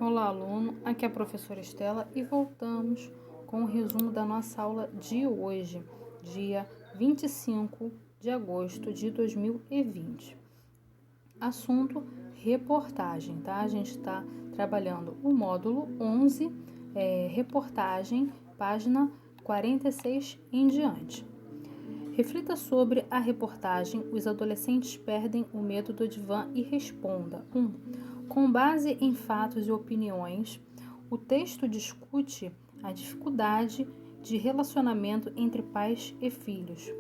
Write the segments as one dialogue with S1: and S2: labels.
S1: Olá, aluno, aqui é a professora Estela e voltamos com o resumo da nossa aula de hoje, dia 25 de agosto de 2020. Assunto: reportagem, tá? A gente está trabalhando o módulo 11, reportagem, página 46 em diante. Reflita sobre a reportagem Os Adolescentes Perdem o Medo do Divã e responda. 1. Com base em fatos e opiniões, o texto discute a dificuldade de relacionamento entre pais e filhos.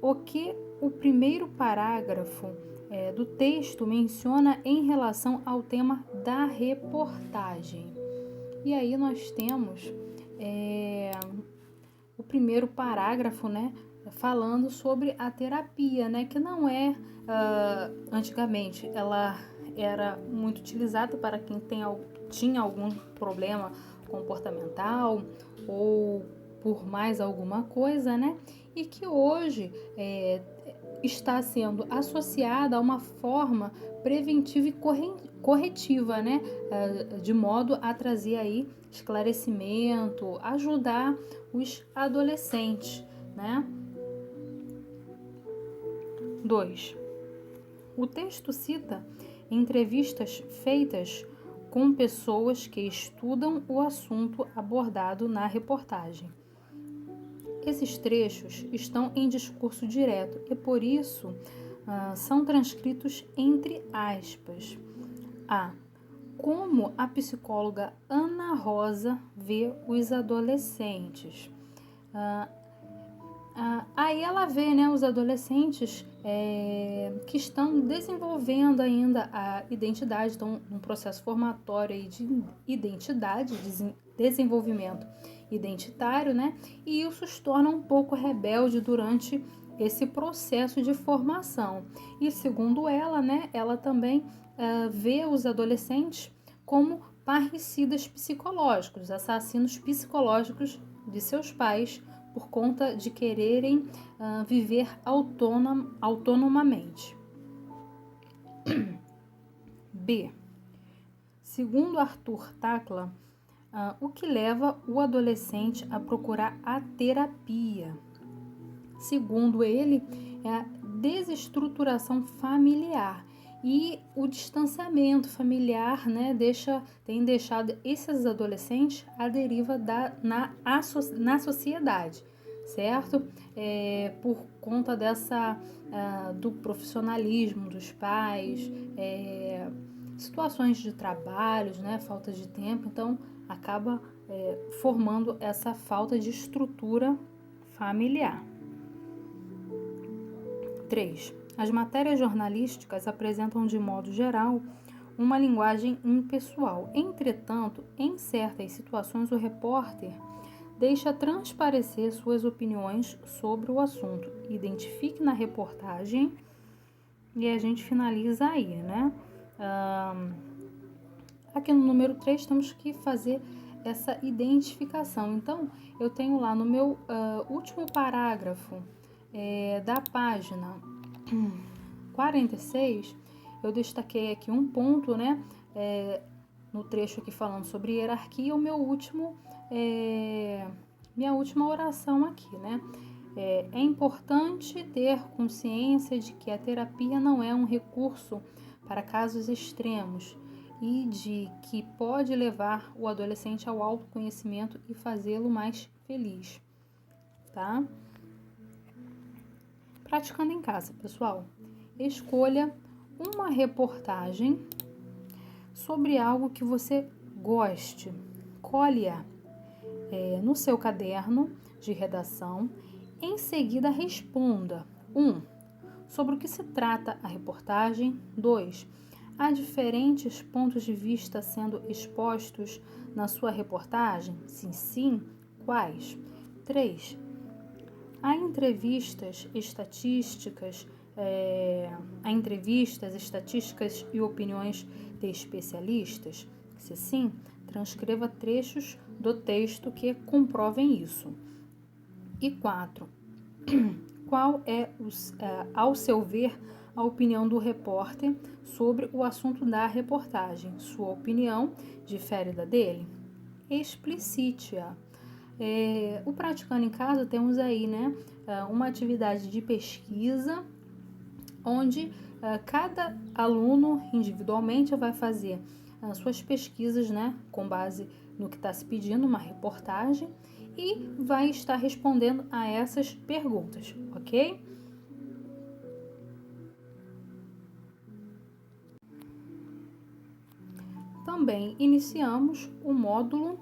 S1: O que o primeiro parágrafo do texto menciona em relação ao tema da reportagem. E aí nós temos o primeiro parágrafo, falando sobre a terapia, que não é, antigamente, ela era muito utilizada para quem tinha algum problema comportamental ou por mais alguma coisa, e que hoje está sendo associada a uma forma preventiva e corretiva, de modo a trazer aí esclarecimento, ajudar os adolescentes, 2. O texto cita entrevistas feitas com pessoas que estudam o assunto abordado na reportagem. Esses trechos estão em discurso direto e, por isso, são transcritos entre aspas. Como a psicóloga Ana Rosa vê os adolescentes. Aí ela vê os adolescentes que estão desenvolvendo ainda a identidade, estão num processo formatório aí de identidade, desenvolvimento identitário, e isso os torna um pouco rebelde durante esse processo de formação. E segundo ela, ela também vê os adolescentes como parricidas psicológicos, assassinos psicológicos de seus pais, por conta de quererem viver autonomamente. B. Segundo Arthur Tacla, o que leva o adolescente a procurar a terapia? Segundo ele, é a desestruturação familiar e o distanciamento familiar, tem deixado esses adolescentes à deriva na sociedade, certo? Por conta do profissionalismo dos pais, situações de trabalhos, falta de tempo, então acaba formando essa falta de estrutura familiar. 3. As matérias jornalísticas apresentam, de modo geral, uma linguagem impessoal. Entretanto, em certas situações, o repórter deixa transparecer suas opiniões sobre o assunto. Identifique na reportagem e a gente finaliza aí, Aqui no número 3 temos que fazer essa identificação. Então, eu tenho lá no meu último parágrafo da página 46, eu destaquei aqui um ponto, no trecho aqui falando sobre hierarquia, minha última oração aqui, É importante ter consciência de que a terapia não é um recurso para casos extremos e de que pode levar o adolescente ao autoconhecimento e fazê-lo mais feliz, tá? Praticando em casa, pessoal. Escolha uma reportagem sobre algo que você goste. Colhe-a no seu caderno de redação. Em seguida, responda. 1. Sobre o que se trata a reportagem. 2. Há diferentes pontos de vista sendo expostos na sua reportagem? Sim, quais? 3. Há entrevistas estatísticas e opiniões de especialistas? Se sim, transcreva trechos do texto que comprovem isso. E 4. Qual é, ao seu ver, a opinião do repórter sobre o assunto da reportagem. Sua opinião difere da dele? Explicite-a. O Praticando em Casa temos aí, né, uma atividade de pesquisa onde cada aluno individualmente vai fazer as suas pesquisas, né, com base no que está se pedindo, uma reportagem, e vai estar respondendo a essas perguntas, ok? Também iniciamos o módulo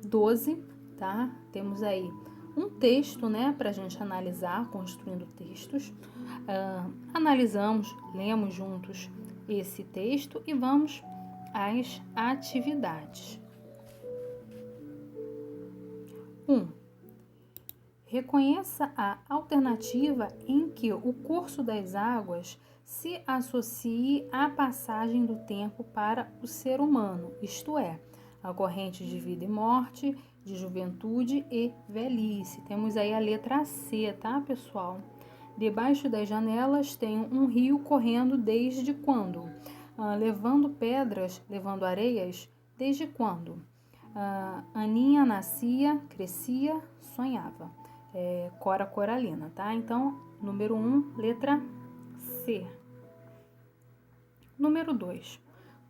S1: 12, tá? Temos aí um texto, né, para a gente analisar, construindo textos. Analisamos, lemos juntos esse texto e vamos às atividades. 1. Reconheça a alternativa em que o curso das águas se associe à passagem do tempo para o ser humano, isto é, a corrente de vida e morte, de juventude e velhice. Temos aí a letra C, tá, pessoal? Debaixo das janelas tem um rio correndo desde quando? Levando pedras, levando areias, desde quando? Aninha nascia, crescia, sonhava. Cora Coralina, tá? Então, número 1, letra C. Número 2.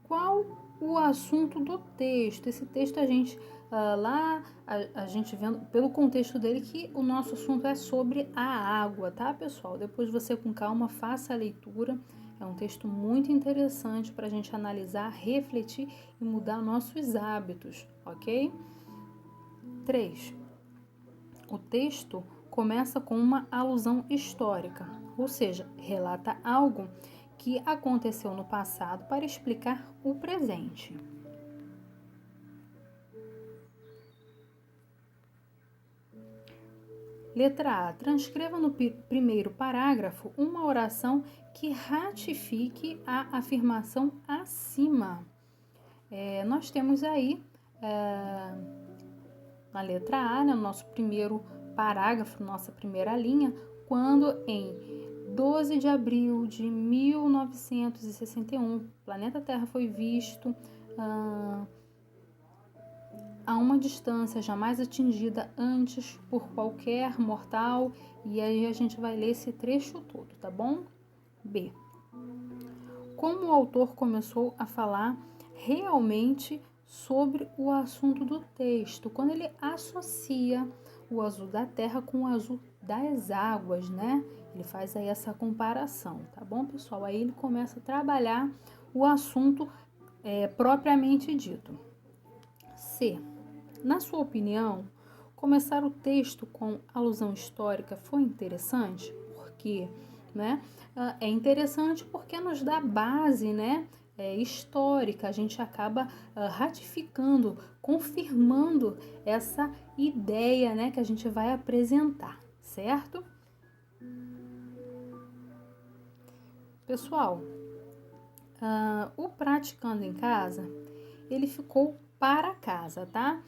S1: Qual o assunto do texto? Esse texto a gente a gente vendo pelo contexto dele que o nosso assunto é sobre a água, tá, pessoal? Depois você com calma faça a leitura. É um texto muito interessante para a gente analisar, refletir e mudar nossos hábitos, ok? 3. O texto começa com uma alusão histórica, ou seja, relata algo que aconteceu no passado para explicar o presente. Letra A. Transcreva no primeiro parágrafo uma oração que ratifique a afirmação acima. Nós temos aí, na letra A, no nosso primeiro parágrafo, nossa primeira linha, quando em 12 de abril de 1961, o planeta Terra foi visto a uma distância jamais atingida antes por qualquer mortal, e aí a gente vai ler esse trecho todo, tá bom? B. Como o autor começou a falar realmente sobre o assunto do texto, quando ele associa o azul da terra com o azul das águas, né? Ele faz aí essa comparação, tá bom, pessoal? Aí ele começa a trabalhar o assunto propriamente dito. C. Na sua opinião, começar o texto com alusão histórica foi interessante? Por quê? Né? É interessante porque nos dá base, né? Histórica, a gente acaba ratificando, confirmando essa ideia, né, que a gente vai apresentar, certo? Pessoal, o Praticando em Casa, ele ficou para casa, tá?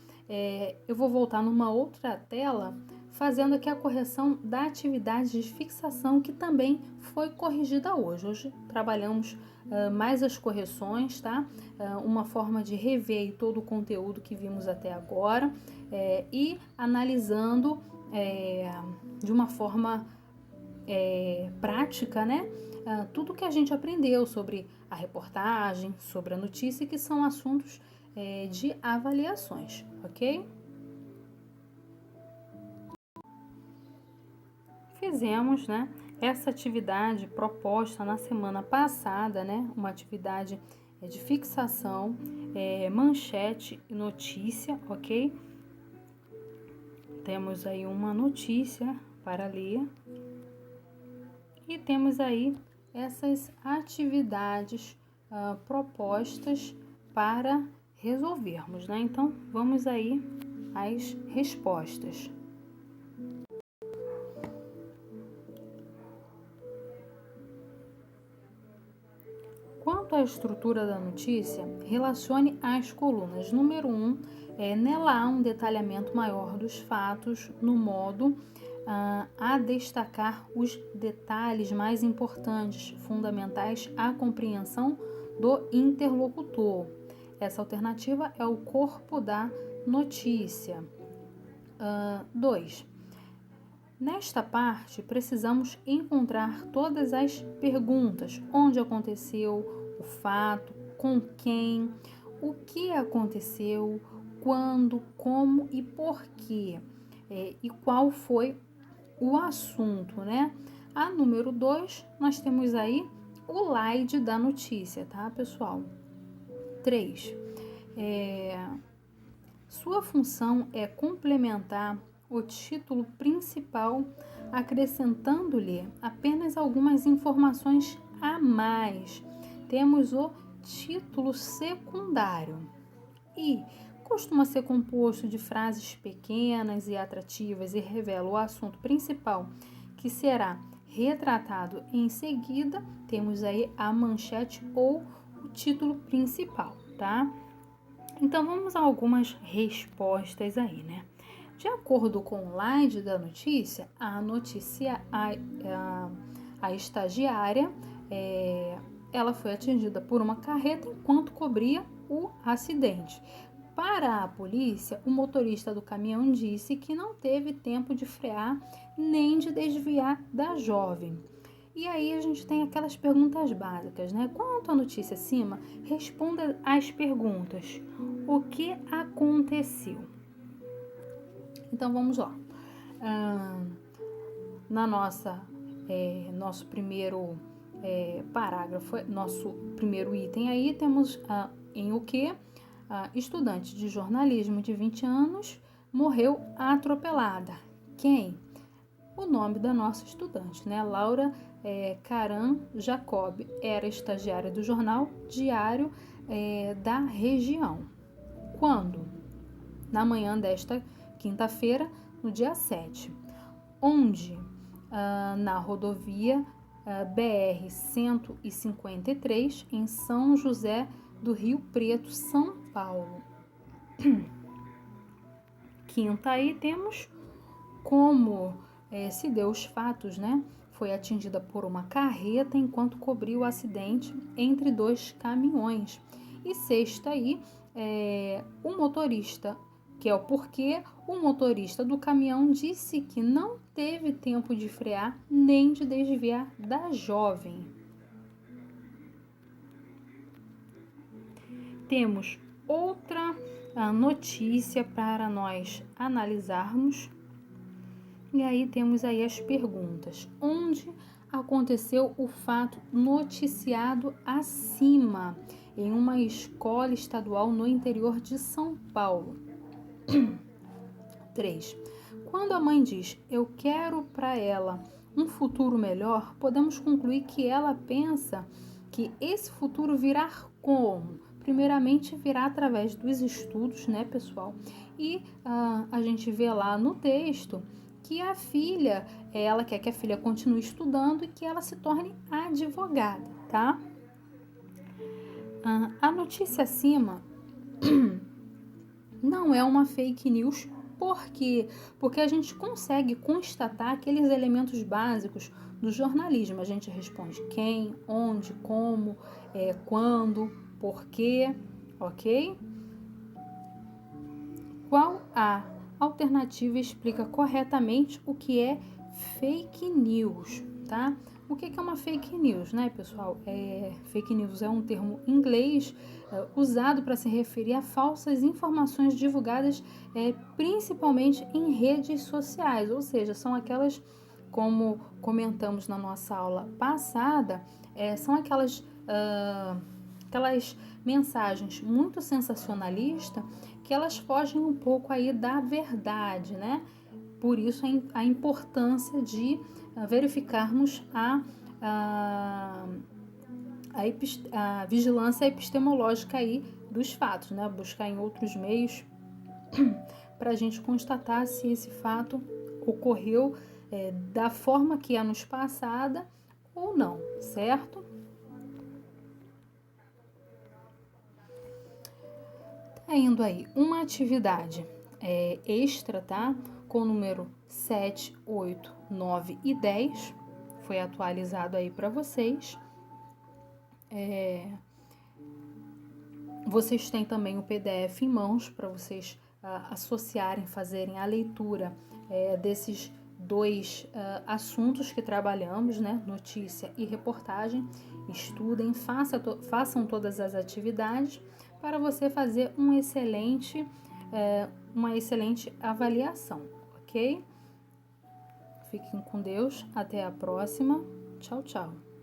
S1: Eu vou voltar numa outra tela fazendo aqui a correção da atividade de fixação que também foi corrigida hoje. Hoje trabalhamos mais as correções, tá? Uma forma de rever todo o conteúdo que vimos até agora e analisando de uma forma prática, né? Tudo que a gente aprendeu sobre a reportagem, sobre a notícia, que são assuntos de avaliações, ok? Fizemos, né, essa atividade proposta na semana passada, né, uma atividade de fixação, manchete e notícia, ok? Temos aí uma notícia para ler e temos aí essas atividades propostas para resolvermos, né? Então, vamos aí às respostas. Quanto à estrutura da notícia, relacione as colunas. Número 1, nela há um detalhamento maior dos fatos no modo a destacar os detalhes mais importantes, fundamentais à compreensão do interlocutor. Essa alternativa é o corpo da notícia. 2. Nesta parte, precisamos encontrar todas as perguntas: onde aconteceu o fato, com quem, o que aconteceu, quando, como e por quê, e qual foi o assunto, né? A número 2, nós temos aí o slide da notícia, tá, pessoal? 3. Sua função é complementar o título principal, acrescentando-lhe apenas algumas informações a mais. Temos o título secundário e costuma ser composto de frases pequenas e atrativas e revela o assunto principal que será retratado em seguida. Temos aí a manchete ou o título principal, tá? Então vamos a algumas respostas aí, né? De acordo com o slide da notícia, a estagiária, ela foi atingida por uma carreta enquanto cobria o acidente. Para a polícia, o motorista do caminhão disse que não teve tempo de frear nem de desviar da jovem. E aí a gente tem aquelas perguntas básicas, né? Quanto à notícia acima, responda às perguntas: o que aconteceu? Então vamos lá. Nosso primeiro parágrafo, nosso primeiro item aí, temos em o que? Estudante de jornalismo de 20 anos morreu atropelada. Quem? O nome da nossa estudante, né? Laura Caran Jacob, era estagiária do jornal Diário da Região. Quando? Na manhã desta quinta-feira, no dia 7. Onde? Na rodovia BR-153, em São José do Rio Preto, São Paulo. Quinta aí temos como se deu os fatos, né? Foi atingida por uma carreta enquanto cobria o acidente entre dois caminhões. E sexta aí, o motorista, que é o porquê, o motorista do caminhão disse que não teve tempo de frear nem de desviar da jovem. Temos outra notícia para nós analisarmos. E aí temos aí as perguntas. Onde aconteceu o fato noticiado acima? Em uma escola estadual no interior de São Paulo. 3. Quando a mãe diz, eu quero para ela um futuro melhor, podemos concluir que ela pensa que esse futuro virá como? Primeiramente, virá através dos estudos, né, pessoal? E a gente vê lá no texto que a filha, ela quer que a filha continue estudando e que ela se torne advogada, tá? A notícia acima não é uma fake news. Por quê? Porque a gente consegue constatar aqueles elementos básicos do jornalismo. A gente responde quem, onde, como, quando, por quê, ok? Qual a alternativa explica corretamente o que é fake news, tá? O que é uma fake news, né, pessoal? Fake news é um termo inglês usado para se referir a falsas informações divulgadas principalmente em redes sociais, ou seja, são aquelas, como comentamos na nossa aula passada, são aquelas mensagens muito sensacionalistas que elas fogem um pouco aí da verdade, né? Por isso a importância de verificarmos a vigilância epistemológica aí dos fatos, né? Buscar em outros meios para a gente constatar se esse fato ocorreu da forma que é nos passada ou não, certo? Tá indo aí uma atividade extra, tá? Com o número 7, 8, 9 e 10. Foi atualizado aí para vocês. Vocês têm também o PDF em mãos para vocês associarem, fazerem a leitura desses dois assuntos que trabalhamos, né? Notícia e reportagem. Estudem, façam todas as atividades para você fazer uma excelente avaliação, ok? Fiquem com Deus, até a próxima. Tchau, tchau.